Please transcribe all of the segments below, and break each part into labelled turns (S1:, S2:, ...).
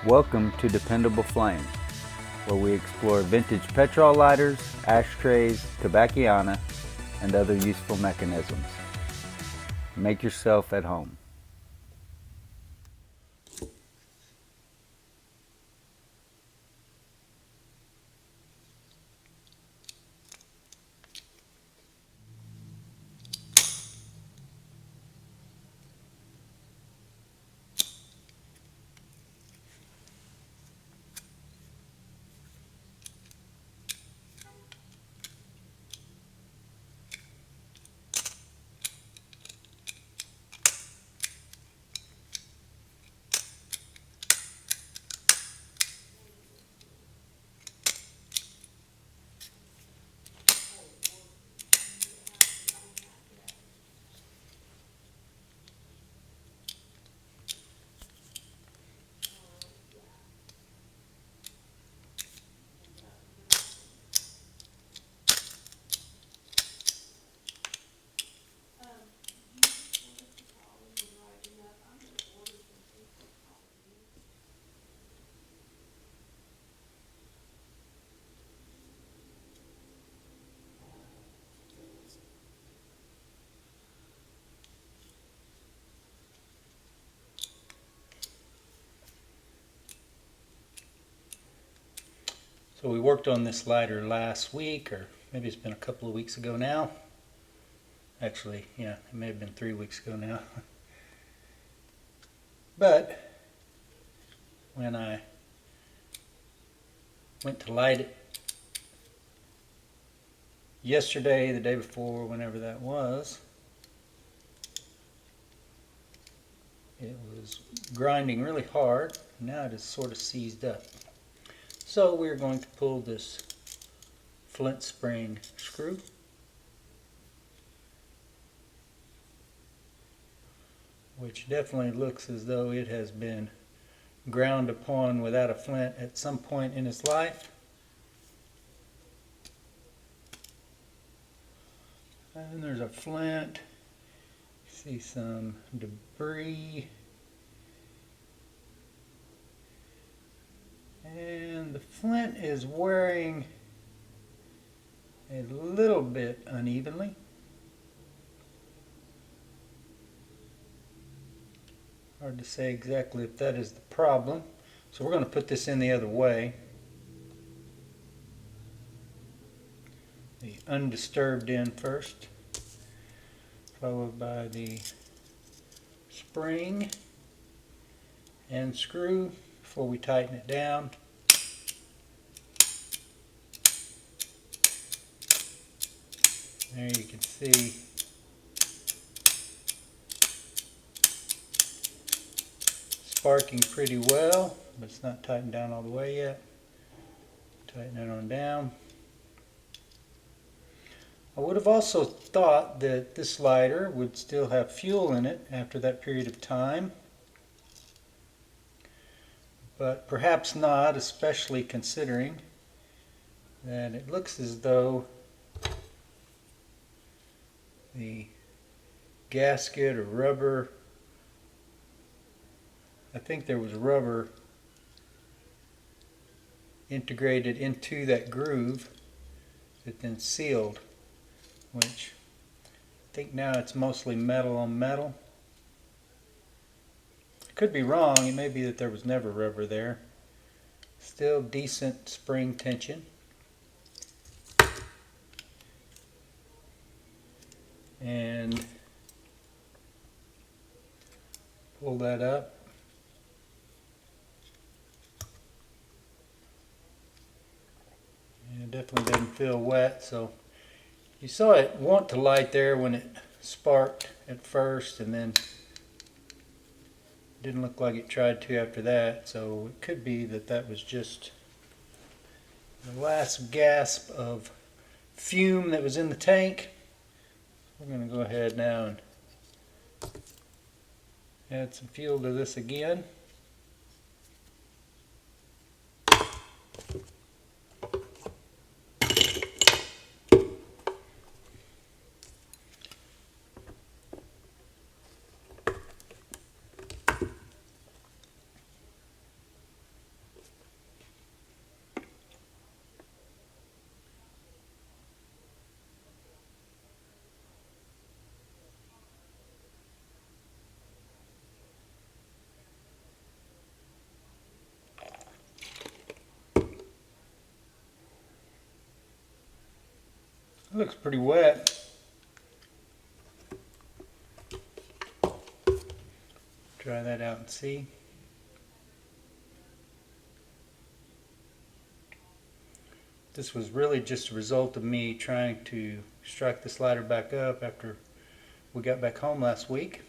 S1: Welcome to Dependable Flame, where we explore vintage petrol lighters, ashtrays, tobacconiana, and other useful mechanisms. Make yourself at home.
S2: So we worked on this lighter last week, or maybe it's been a couple of weeks ago now. Actually, yeah, it may have been 3 weeks ago now. But when I went to light it yesterday, the day before, whenever that was, it was grinding really hard. Now it is sort of seized up. So we're going to pull this flint spring screw. Which definitely looks as though it has been ground upon without a flint at some point in its life. And there's a flint. See some debris. And the flint is wearing a little bit unevenly. Hard to say exactly if that is the problem. So we're going to put this in the other way. The undisturbed end first, followed by the spring and screw before we tighten it down. There you can see sparking pretty well, but it's not tightened down all the way yet. Tighten it on down. I would have also thought that this lighter would still have fuel in it after that period of time, but perhaps not, especially considering that it looks as though the gasket or rubber, I think there was rubber integrated into that groove that then sealed, which I think now it's mostly metal on metal. I could be wrong, it may be that there was never rubber there. Still decent spring tension. And pull that up. And it definitely doesn't feel wet, so you saw it want to light there when it sparked at first, and then didn't look like it tried to after that, so it could be that that was just the last gasp of fume that was in the tank. We're going to go ahead now and add some fuel to this again. Looks pretty wet. Try that out and see. This was really just a result of me trying to strike this lighter back up after we got back home last week.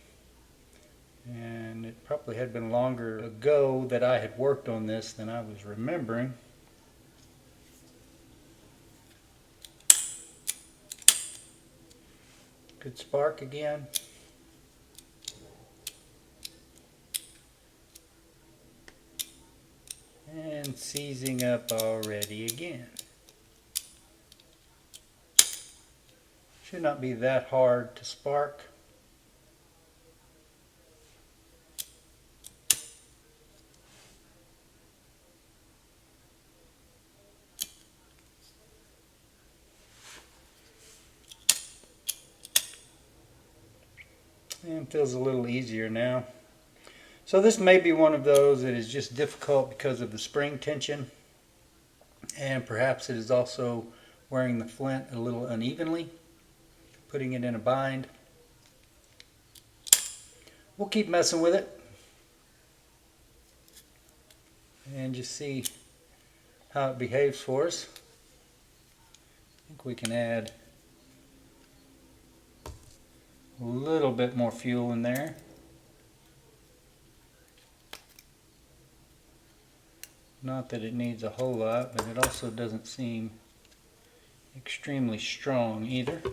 S2: And it probably had been longer ago that I had worked on this than I was remembering. Good spark again. And seizing up already again. Should not be that hard to spark. And feels a little easier now. So this may be one of those that is just difficult because of the spring tension, and perhaps it is also wearing the flint a little unevenly, putting it in a bind. We'll keep messing with it and just see how it behaves for us. I think we can add a little bit more fuel in there. Not that it needs a whole lot, but it also doesn't seem extremely strong either.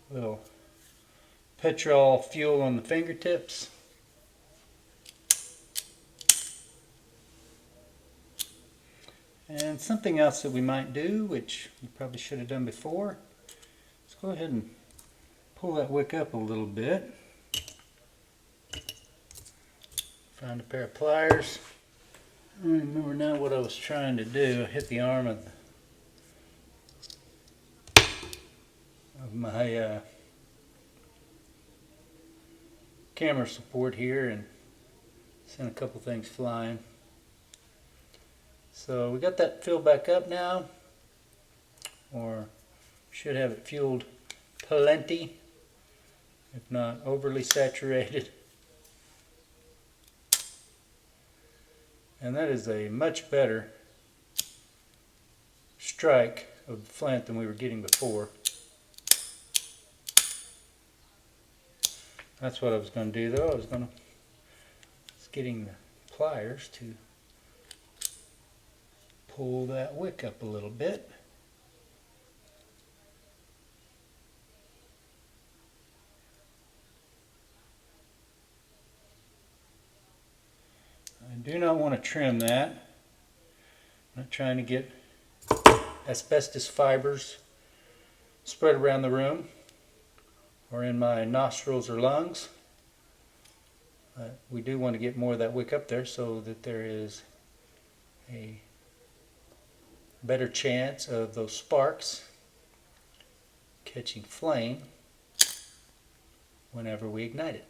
S2: Little Petrol fuel on the fingertips. And something else that we might do, which we probably should have done before, let's go ahead and pull that wick up a little bit. Find a pair of pliers. I don't remember now what I was trying to do. I hit the arm of my camera support here and sent a couple things flying. So we got that filled back up now, or should have it fueled plenty, if not overly saturated. And that is a much better strike of the flint than we were getting before. That's what I was going to do though. I was getting the pliers to pull that wick up a little bit. I do not want to trim that. I'm not trying to get asbestos fibers spread around the room or in my nostrils or lungs. We do want to get more of that wick up there so that there is a better chance of those sparks catching flame whenever we ignite it.